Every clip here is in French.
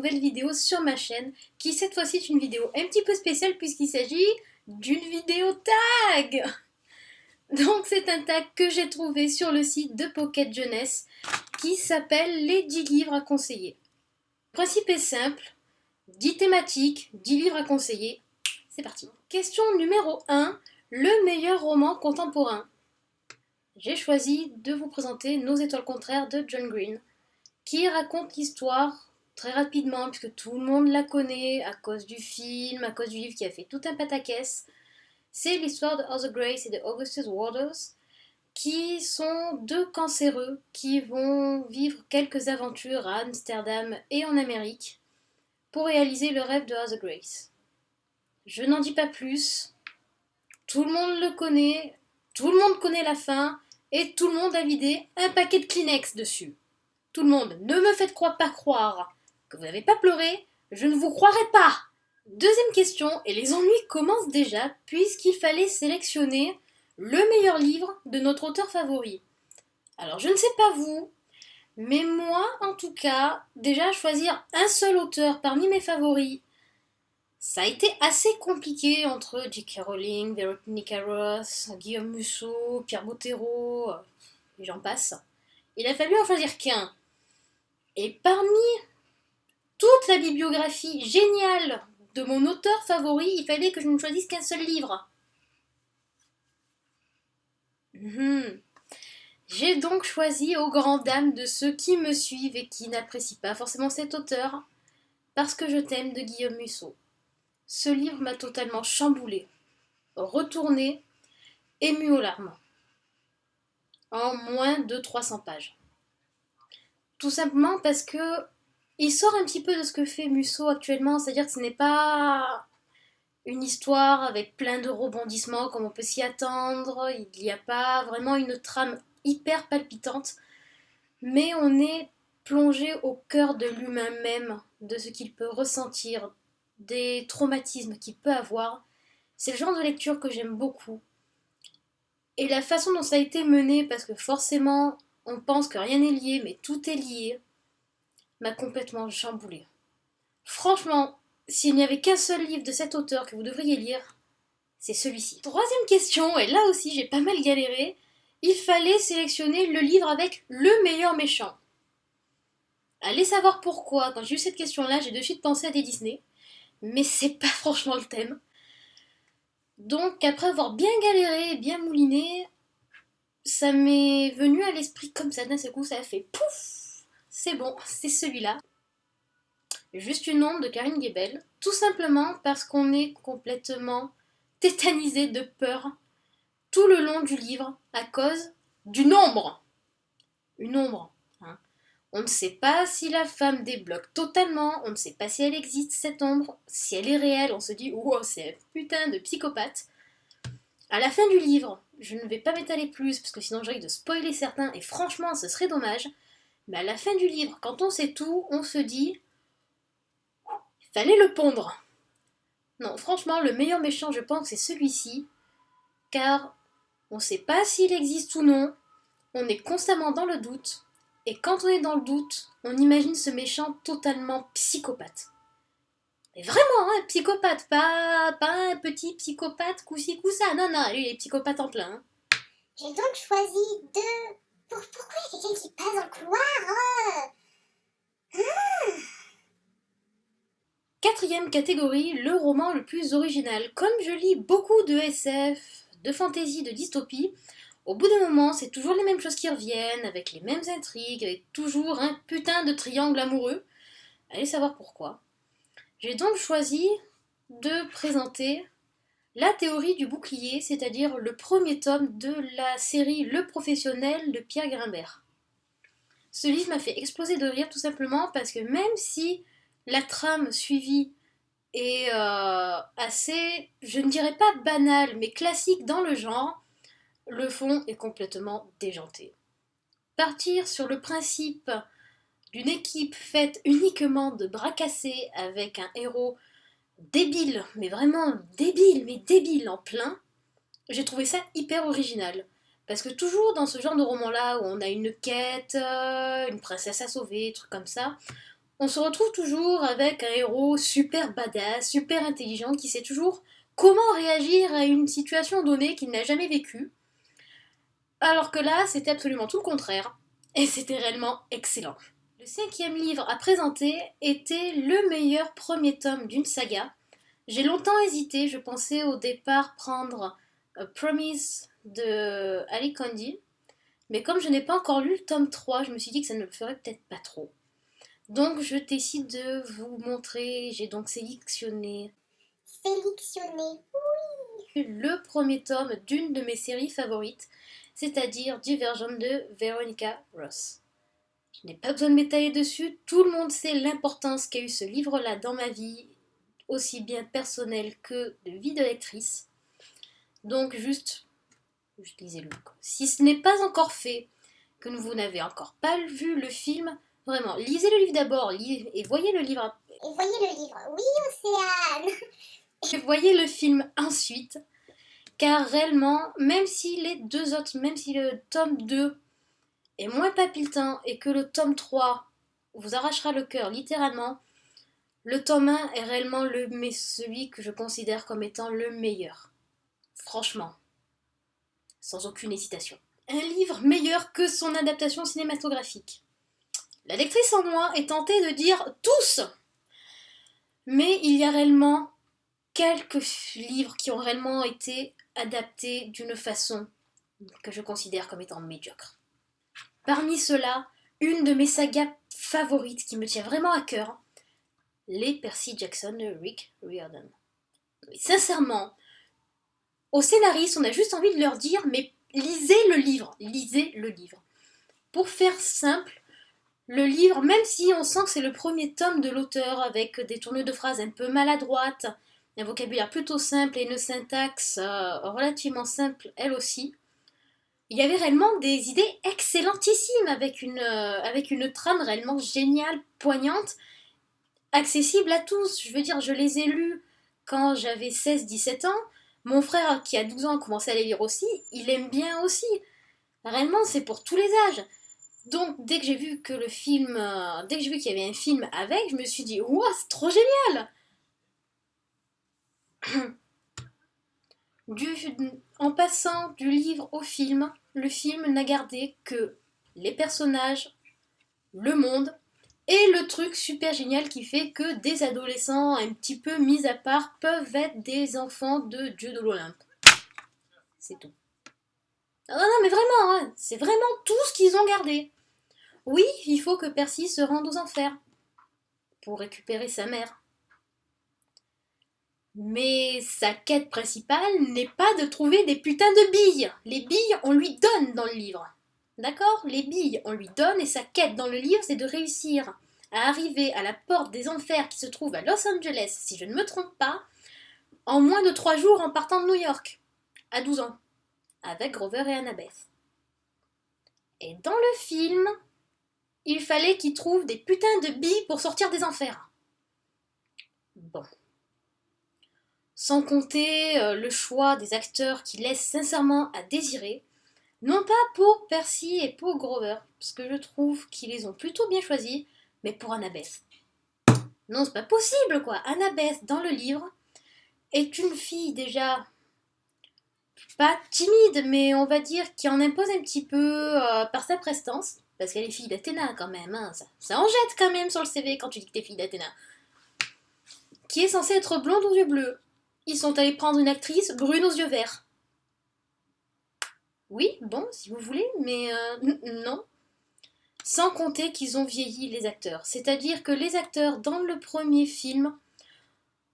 nouvelle vidéo sur ma chaîne, qui cette fois-ci est une vidéo un petit peu spéciale puisqu'il s'agit d'une vidéo tag. Donc c'est un tag que j'ai trouvé sur le site de Pocket Jeunesse qui s'appelle les 10 livres à conseiller. Le principe est simple, 10 thématiques, 10 livres à conseiller, c'est parti. Question numéro 1, le meilleur roman contemporain. J'ai choisi de vous présenter Nos étoiles contraires de John Green, qui raconte l'histoire très rapidement, puisque tout le monde la connaît à cause du film, à cause du livre qui a fait tout un pataquès. C'est l'histoire de Arthur Grace et de Augustus Waters, qui sont deux cancéreux qui vont vivre quelques aventures à Amsterdam et en Amérique pour réaliser le rêve de Arthur Grace. Je n'en dis pas plus, tout le monde le connaît, tout le monde connaît la fin, et tout le monde a vidé un paquet de Kleenex dessus. Tout le monde, ne me faites pas croire que vous n'avez pas pleuré, je ne vous croirai pas. Deuxième question, et les ennuis commencent déjà, puisqu'il fallait sélectionner le meilleur livre de notre auteur favori. Alors je ne sais pas vous, mais moi en tout cas, déjà choisir un seul auteur parmi mes favoris, ça a été assez compliqué entre J.K. Rowling, Veronica Roth, Guillaume Musso, Pierre Bottero, et j'en passe. Il a fallu en choisir qu'un. Et parmi toute la bibliographie géniale de mon auteur favori, il fallait que je ne choisisse qu'un seul livre. J'ai donc choisi aux grandes dames de ceux qui me suivent et qui n'apprécient pas forcément cet auteur, Parce que je t'aime de Guillaume Musso. Ce livre m'a totalement chamboulé, retourné, ému aux larmes, en moins de 300 pages. Tout simplement parce que il sort un petit peu de ce que fait Musso actuellement, c'est-à-dire que ce n'est pas une histoire avec plein de rebondissements comme on peut s'y attendre, il n'y a pas vraiment une trame hyper palpitante, mais on est plongé au cœur de l'humain même, de ce qu'il peut ressentir, des traumatismes qu'il peut avoir. C'est le genre de lecture que j'aime beaucoup. Et la façon dont ça a été mené, parce que forcément on pense que rien n'est lié, mais tout est lié, m'a complètement chamboulé. Franchement, s'il n'y avait qu'un seul livre de cet auteur que vous devriez lire, c'est celui-ci. Troisième question, et là aussi j'ai pas mal galéré, il fallait sélectionner le livre avec le meilleur méchant. Allez savoir pourquoi, quand j'ai eu cette question-là, j'ai de suite pensé à des Disney, mais c'est pas franchement le thème. Donc après avoir bien galéré, bien mouliné, ça m'est venu à l'esprit comme ça, d'un seul coup ça a fait pouf. C'est bon, c'est celui-là. Juste une ombre de Karine Guébel, tout simplement parce qu'on est complètement tétanisé de peur tout le long du livre à cause d'une ombre. Une ombre. Hein. On ne sait pas si la femme débloque totalement, on ne sait pas si elle existe cette ombre, si elle est réelle, on se dit wow, c'est un putain de psychopathe. À la fin du livre, je ne vais pas m'étaler plus parce que sinon je risque de spoiler certains et franchement ce serait dommage, mais à la fin du livre, quand on sait tout, on se dit fallait le pondre. Non, franchement, le meilleur méchant, je pense, c'est celui-ci, car on ne sait pas s'il existe ou non, on est constamment dans le doute, et quand on est dans le doute, on imagine ce méchant totalement psychopathe. Mais vraiment, hein, psychopathe, pas un petit psychopathe coup-ci, coup-ça, non, non, lui, il est psychopathe en plein. Hein. J'ai donc choisi deux. Pourquoi il y a quelqu'un qui passe dans le couloir Quatrième catégorie, le roman le plus original. Comme je lis beaucoup de SF, de fantasy, de dystopie, au bout d'un moment, c'est toujours les mêmes choses qui reviennent, avec les mêmes intrigues, avec toujours un putain de triangle amoureux. Allez savoir pourquoi. J'ai donc choisi de présenter la théorie du bouclier, c'est-à-dire le premier tome de la série Le Professionnel de Pierre Grimbert. Ce livre m'a fait exploser de rire tout simplement parce que même si la trame suivie est assez, je ne dirais pas banale, mais classique dans le genre, le fond est complètement déjanté. Partir sur le principe d'une équipe faite uniquement de bras cassés avec un héros débile, mais vraiment débile, mais débile en plein, j'ai trouvé ça hyper original. Parce que toujours dans ce genre de roman-là, où on a une quête, une princesse à sauver, trucs comme ça, On se retrouve toujours avec un héros super badass, super intelligent, qui sait toujours comment réagir à une situation donnée qu'il n'a jamais vécue. Alors que là, c'était absolument tout le contraire. Et c'était réellement excellent. Le 5e livre à présenter était le meilleur premier tome d'une saga. J'ai longtemps hésité, je pensais au départ prendre Promise de Ali Kondi, mais comme je n'ai pas encore lu le tome 3, je me suis dit que ça ne le ferait peut-être pas trop. Donc je décide de vous montrer, j'ai donc sélectionné le premier tome d'une de mes séries favorites, c'est-à-dire Divergent de Veronica Ross. Je n'ai pas besoin de m'étaler dessus, tout le monde sait l'importance qu'a eu ce livre-là dans ma vie, aussi bien personnelle que de vie de lectrice. Donc juste lisez-le. Si ce n'est pas encore fait, que vous n'avez encore pas vu le film, vraiment, lisez le livre d'abord et voyez le livre. Oui, Océane. Et voyez le film ensuite, car réellement, même si les deux autres, même si le tome 2 est moins palpitant et que le tome 3 vous arrachera le cœur littéralement, le tome 1 est réellement celui que je considère comme étant le meilleur. Franchement, sans aucune hésitation. Un livre meilleur que son adaptation cinématographique. La lectrice en moi est tentée de dire tous, mais il y a réellement quelques livres qui ont réellement été adaptés d'une façon que je considère comme étant médiocre. Parmi ceux-là, une de mes sagas favorites qui me tient vraiment à cœur, les Percy Jackson de Rick Riordan. Mais sincèrement, aux scénaristes, on a juste envie de leur dire, mais lisez le livre. Pour faire simple, le livre, même si on sent que c'est le premier tome de l'auteur, avec des tournures de phrases un peu maladroites, un vocabulaire plutôt simple et une syntaxe relativement simple elle aussi, il y avait réellement des idées excellentissimes avec une trame réellement géniale, poignante, accessible à tous. Je veux dire, je les ai lus quand j'avais 16-17 ans. Mon frère, qui a 12 ans, a commencé à les lire aussi. Il aime bien aussi. Réellement, c'est pour tous les âges. Donc, dès que j'ai vu que dès que j'ai vu qu'il y avait un film avec, je me suis dit, ouah, c'est trop génial! En passant du livre au film, le film n'a gardé que les personnages, le monde et le truc super génial qui fait que des adolescents un petit peu mis à part peuvent être des enfants de dieux de l'Olympe. C'est tout. Non, non, mais vraiment, hein, c'est vraiment tout ce qu'ils ont gardé. Oui, il faut que Percy se rende aux enfers pour récupérer sa mère. Mais sa quête principale n'est pas de trouver des putains de billes. Les billes, on lui donne dans le livre. D'accord? Les billes, on lui donne et sa quête dans le livre, c'est de réussir à arriver à la porte des enfers qui se trouve à Los Angeles, si je ne me trompe pas, en moins de 3 jours en partant de New York, à 12 ans, avec Grover et Annabeth. Et dans le film, il fallait qu'il trouve des putains de billes pour sortir des enfers. Bon. Sans compter le choix des acteurs qui laissent sincèrement à désirer, non pas pour Percy et pour Grover, parce que je trouve qu'ils les ont plutôt bien choisis, mais pour Annabeth. Non, c'est pas possible quoi. Annabeth, dans le livre, est une fille déjà pas timide, mais on va dire qui en impose un petit peu par sa prestance, parce qu'elle est fille d'Athéna quand même, hein, ça en jette quand même sur le CV quand tu dis que t'es fille d'Athéna. Qui est censée être blonde aux yeux bleus. Ils sont allés prendre une actrice brune aux yeux verts. Oui, bon, si vous voulez, mais non. Sans compter qu'ils ont vieilli les acteurs. C'est-à-dire que les acteurs dans le premier film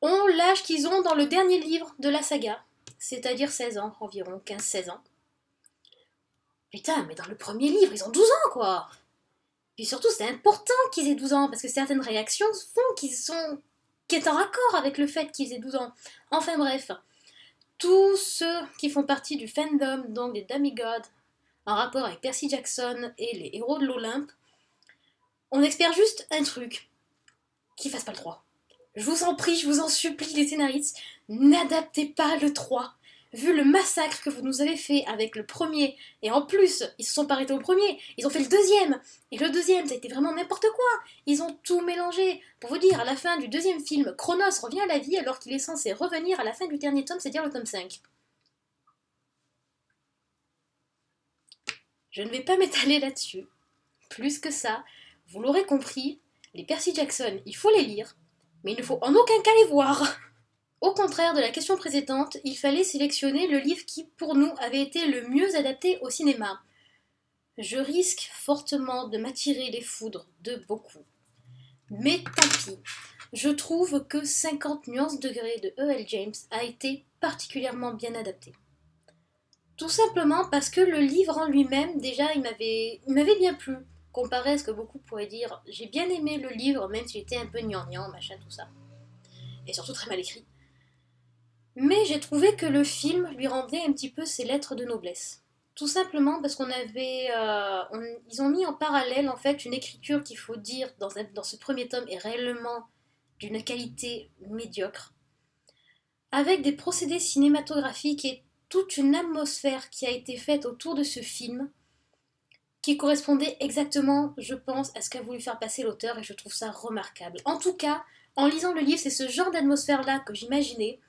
ont l'âge qu'ils ont dans le dernier livre de la saga. C'est-à-dire 16 ans, environ 15-16 ans. Putain, mais dans le premier livre, ils ont 12 ans, quoi. Puis surtout, c'est important qu'ils aient 12 ans, parce que certaines réactions font qu'ils est en raccord avec le fait qu'ils aient 12 ans. Enfin bref, tous ceux qui font partie du fandom, donc des demigods, en rapport avec Percy Jackson et les héros de l'Olympe, on espère juste un truc, qu'ils fassent pas le 3. Je vous en prie, je vous en supplie les scénaristes, n'adaptez pas le 3. vu le massacre que vous nous avez fait avec le premier, et en plus, ils se sont pas arrêtés au premier, ils ont fait le deuxième, et le deuxième, ça a été vraiment n'importe quoi. Ils ont tout mélangé. Pour vous dire, à la fin du deuxième film, Chronos revient à la vie alors qu'il est censé revenir à la fin du dernier tome, c'est-à-dire le tome 5. Je ne vais pas m'étaler là-dessus. Plus que ça, vous l'aurez compris, les Percy Jackson, il faut les lire, mais il ne faut en aucun cas les voir. Au contraire de la question précédente, il fallait sélectionner le livre qui, pour nous, avait été le mieux adapté au cinéma. Je risque fortement de m'attirer les foudres de beaucoup. Mais tant pis, je trouve que 50 nuances degrés de E.L. James a été particulièrement bien adapté. Tout simplement parce que le livre en lui-même, déjà, il m'avait bien plu. Comparé à ce que beaucoup pourraient dire, j'ai bien aimé le livre, même s'il était un peu gnangnan, machin, tout ça. Et surtout très mal écrit. Mais j'ai trouvé que le film lui rendait un petit peu ses lettres de noblesse. Tout simplement parce qu'on avait... ils ont mis en parallèle, en fait, une écriture qu'il faut dire dans ce premier tome est réellement d'une qualité médiocre, avec des procédés cinématographiques et toute une atmosphère qui a été faite autour de ce film, qui correspondait exactement, je pense, à ce qu'a voulu faire passer l'auteur, et je trouve ça remarquable. En tout cas, en lisant le livre, c'est ce genre d'atmosphère-là que j'imaginais,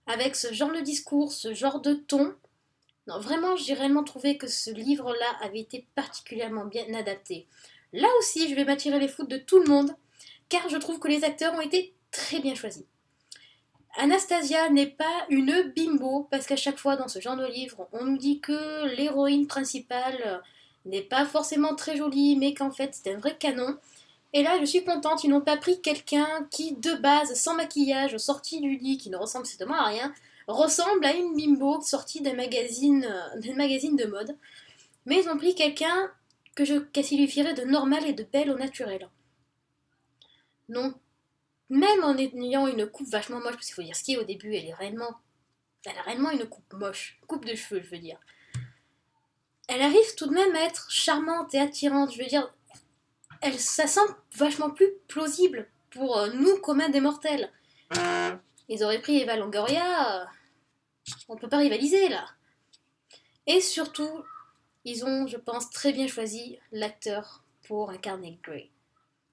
avec ce genre de discours, ce genre de ton. Non, vraiment, j'ai réellement trouvé que ce livre-là avait été particulièrement bien adapté. Là aussi, je vais m'attirer les foudres de tout le monde, car je trouve que les acteurs ont été très bien choisis. Anastasia n'est pas une bimbo, parce qu'à chaque fois dans ce genre de livre, on nous dit que l'héroïne principale n'est pas forcément très jolie, mais qu'en fait c'est un vrai canon. Et là, je suis contente, ils n'ont pas pris quelqu'un qui, de base, sans maquillage, sorti du lit, qui ne ressemble strictement à rien, ressemble à une bimbo sortie d'un magazine de mode. Mais ils ont pris quelqu'un que je qualifierais de normal et de belle au naturel. Donc, même en ayant une coupe vachement moche, parce qu'il faut dire ce qui est au début, elle a réellement une coupe moche, coupe de cheveux, je veux dire. Elle arrive tout de même à être charmante et attirante, je veux dire, ça semble vachement plus plausible pour nous, communs des mortels. Ils auraient pris Eva Longoria, on peut pas rivaliser là. Et surtout, ils ont, je pense, très bien choisi l'acteur pour incarner Grey.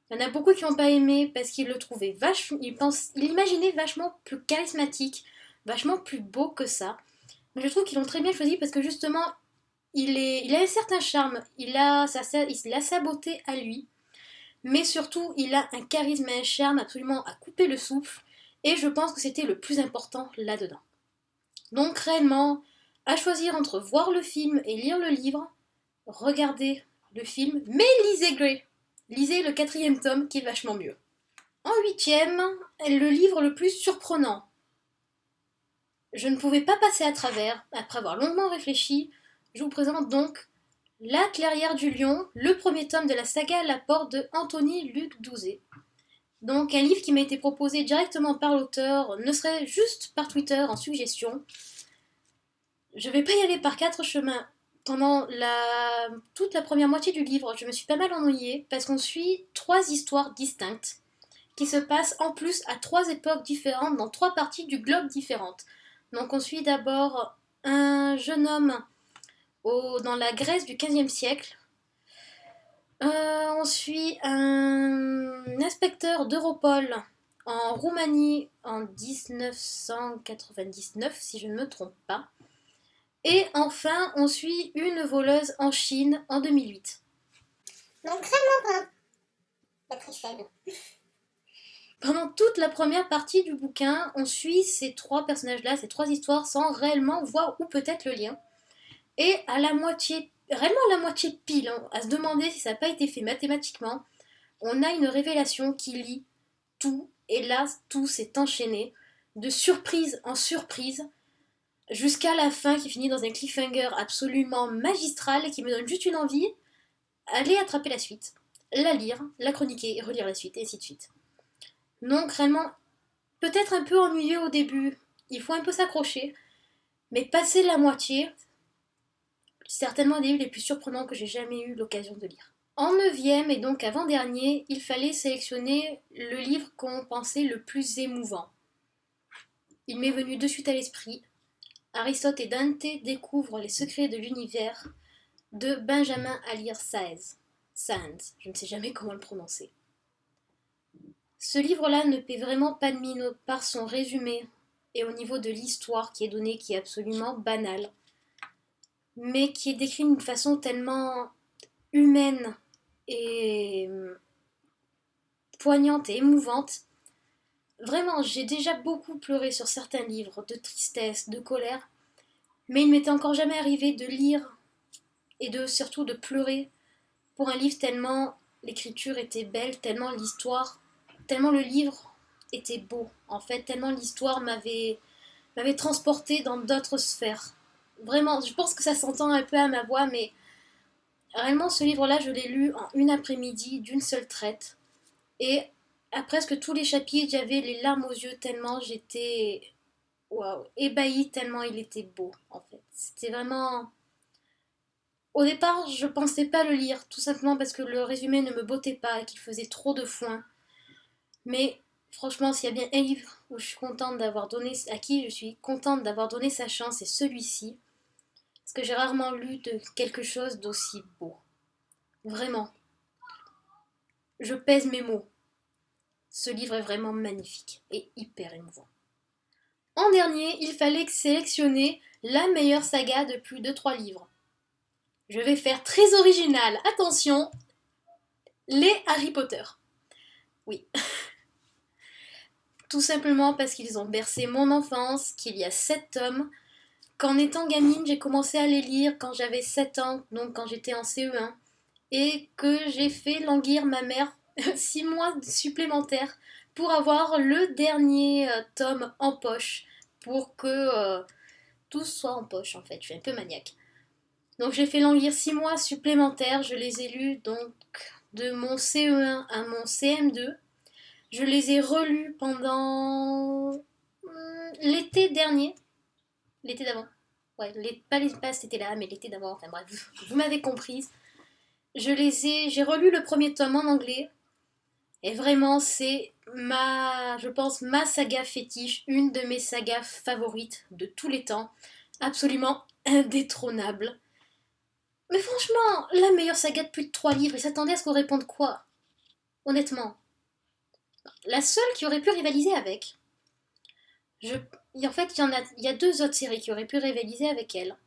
Il y en a beaucoup qui n'ont pas aimé parce qu'ils le trouvaient vachement, ils l'imaginaient vachement plus charismatique, vachement plus beau que ça. Mais je trouve qu'ils l'ont très bien choisi parce que justement, il a un certain charme, il a sa beauté à lui. Mais surtout, il a un charisme et un charme absolument à couper le souffle, et je pense que c'était le plus important là-dedans. Donc réellement, à choisir entre voir le film et lire le livre, regardez le film, mais lisez Grey. Lisez le 4e tome qui est vachement mieux. En 8e, le livre le plus surprenant. Je ne pouvais pas passer à travers, après avoir longuement réfléchi, je vous présente donc La Clairière du Lion, le premier tome de la saga à la porte de Anthony Luc Douzet. Donc un livre qui m'a été proposé directement par l'auteur, ne serait juste par Twitter en suggestion. Je vais pas y aller par 4 chemins. Pendant toute la première moitié du livre, je me suis pas mal ennuyée parce qu'on suit 3 histoires distinctes qui se passent en plus à 3 époques différentes dans 3 parties du globe différentes. Donc on suit d'abord un jeune homme dans la Grèce du XVe siècle. On suit un inspecteur d'Europol en Roumanie en 1999, si je ne me trompe pas. Et enfin, on suit une voleuse en Chine en 2008. Donc vraiment pas batterie faible. Pendant toute la première partie du bouquin, on suit ces 3 personnages-là, ces 3 histoires, sans réellement voir où peut être le lien. Et à la moitié, réellement à la moitié pile, hein, à se demander si ça n'a pas été fait mathématiquement, on a une révélation qui lie tout, et là, tout s'est enchaîné, de surprise en surprise, jusqu'à la fin qui finit dans un cliffhanger absolument magistral et qui me donne juste une envie, aller attraper la suite, la lire, la chroniquer et relire la suite, et ainsi de suite. Donc réellement, peut-être un peu ennuyeux au début, il faut un peu s'accrocher, mais passer la moitié, certainement un des livres les plus surprenants que j'ai jamais eu l'occasion de lire. En 9e et donc avant-dernier, il fallait sélectionner le livre qu'on pensait le plus émouvant. Il m'est venu de suite à l'esprit Aristote et Dante découvrent les secrets de l'univers de Benjamin Alire Sands, je ne sais jamais comment le prononcer. Ce livre-là ne paie vraiment pas de mine par son résumé et au niveau de l'histoire qui est donnée, qui est absolument banale, mais qui est décrit d'une façon tellement humaine et poignante et émouvante. Vraiment, j'ai déjà beaucoup pleuré sur certains livres, de tristesse, de colère, mais il m'était encore jamais arrivé de lire et surtout de pleurer pour un livre tellement l'écriture était belle, tellement l'histoire, tellement le livre était beau, en fait, tellement l'histoire m'avait transporté dans d'autres sphères. Vraiment, je pense que ça s'entend un peu à ma voix, mais réellement, ce livre-là, je l'ai lu en une après-midi, d'une seule traite. Et à presque tous les chapitres, j'avais les larmes aux yeux tellement j'étais waouh, ébahie, tellement il était beau, en fait. C'était vraiment... Au départ, je pensais pas le lire, tout simplement parce que le résumé ne me bottait pas et qu'il faisait trop de foin. Mais franchement, s'il y a bien un livre où je suis contente d'avoir donné, à qui je suis contente d'avoir donné sa chance, c'est celui-ci. Parce que j'ai rarement lu de quelque chose d'aussi beau. Vraiment. Je pèse mes mots. Ce livre est vraiment magnifique et hyper émouvant. En dernier, il fallait sélectionner la meilleure saga de plus de 3 livres. Je vais faire très original. Attention, les Harry Potter. Oui. Tout simplement parce qu'ils ont bercé mon enfance, qu'il y a 7 tomes, qu'en étant gamine, j'ai commencé à les lire quand j'avais 7 ans, donc quand j'étais en CE1, et que j'ai fait languir ma mère 6 mois supplémentaires pour avoir le dernier tome en poche, pour que tout soit en poche en fait, je suis un peu maniaque. Donc j'ai fait languir 6 mois supplémentaires, je les ai lus donc de mon CE1 à mon CM2. Je les ai relus pendant l'été dernier, l'été d'avant. Ouais, pas cet été-là, mais l'été d'avant, enfin bref, vous m'avez comprise. J'ai relu le premier tome en anglais, et vraiment c'est je pense, ma saga fétiche, une de mes sagas favorites de tous les temps, absolument indétrônable. Mais franchement, la meilleure saga de plus de 3 livres, ils s'attendaient à ce qu'on réponde quoi? Honnêtement. La seule qui aurait pu rivaliser avec, en fait, il y a 2 autres séries qui auraient pu rivaliser avec elle.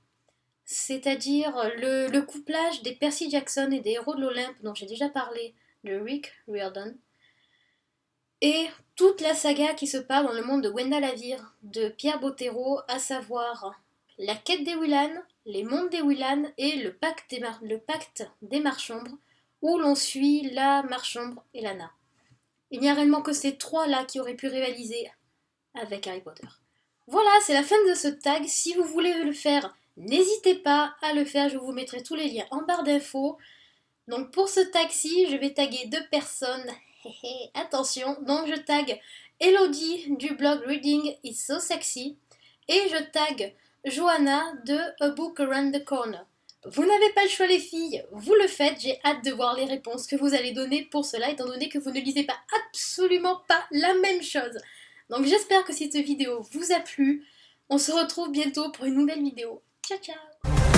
C'est-à-dire le couplage des Percy Jackson et des Héros de l'Olympe, dont j'ai déjà parlé, de Rick Riordan, et toute la saga qui se passe dans le monde de Gwenda Lavire, de Pierre Bottero, à savoir La Quête des Willan, Les Mondes des Willan et le Pacte des Marchombres, où l'on suit la Marchombre et Lana. Il n'y a réellement que ces 3-là qui auraient pu rivaliser avec Harry Potter. Voilà, c'est la fin de ce tag. Si vous voulez le faire, n'hésitez pas à le faire. Je vous mettrai tous les liens en barre d'infos. Donc pour ce tag-ci, je vais taguer 2 personnes. Attention, donc je tag Elodie du blog Reading is so sexy et je tag Johanna de A Book Around the Corner. Vous n'avez pas le choix les filles, vous le faites, j'ai hâte de voir les réponses que vous allez donner pour cela étant donné que vous ne lisez pas absolument pas la même chose. Donc j'espère que cette vidéo vous a plu, on se retrouve bientôt pour une nouvelle vidéo. Ciao ciao.